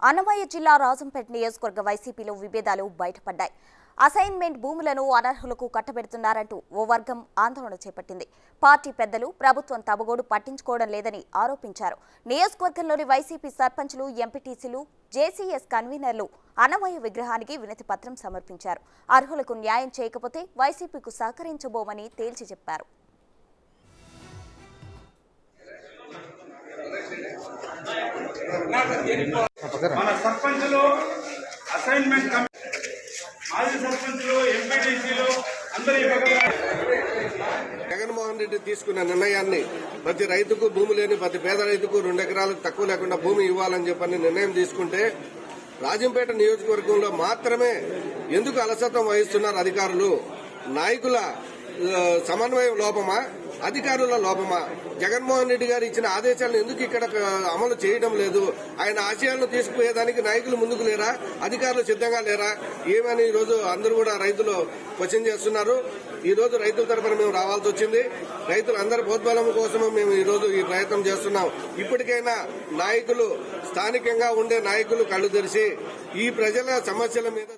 అన్నమయ్య జిల్లా రాజంపేట నియోజకవర్గ వైసీపీలో విభేదాలు బయటపడ్డాయి. అసైన్మెంట్ భూములను అనర్హులకు కట్టబెడుతున్నారంటూ ఓ వర్గం ఆందోళన చేపట్టింది. పార్టీ పెద్దలు ప్రభుత్వం తబగోడు పట్టించుకోవడం లేదని ఆరోపించారు. నియోజకవర్గంలోని వైసీపీ సర్పంచులు, ఎంపీటీసీలు, జేసీఎస్ కన్వీనర్లు అన్నమయ్య విగ్రహానికి వినతి పత్రం సమర్పించారు. అర్హులకు న్యాయం చేయకపోతే వైసీపీకు సహకరించబోమని తేల్చి చెప్పారు. మన సర్పంచులు, అసైన్మెంట్ మాజీ సర్పంచులు, ఎంపీటీసీలు అందరూ జగన్మోహన్ రెడ్డి తీసుకున్న నిర్ణయాన్ని ప్రతి రైతుకు భూమి లేని ప్రతి పేద రైతుకు 2 ఎకరాలకు తక్కువ లేకుండా భూమి ఇవ్వాలని చెప్పని నిర్ణయం తీసుకుంటే రాజంపేట నియోజకవర్గంలో మాత్రమే ఎందుకు అలసత్వం వహిస్తున్నారు అధికారులు? నాయకుల సమన్వయం లోపమా, అధికారుల లోపమా? జగన్మోహన్ రెడ్డి గారు ఇచ్చిన ఆదేశాలను ఎందుకు ఇక్కడ అమలు చేయడం లేదు? ఆయన ఆశయాలను తీసుకుపోయేదానికి నాయకులు ముందుకు లేరా? అధికారులు సిద్ధంగా లేరా? ఏమని ఈ రోజు అందరూ కూడా రైతులు క్వశ్చన్ చేస్తున్నారు. ఈ రోజు రైతుల తరఫున మేము రావాల్సి వచ్చింది. రైతులందరి ప్రోద్బలం కోసం మేము ఈ రోజు ఈ ప్రయత్నం చేస్తున్నాం. ఇప్పటికైనా నాయకులు, స్థానికంగా ఉండే నాయకులు కళ్ళు తెరిచి ఈ ప్రజల సమస్యల మీద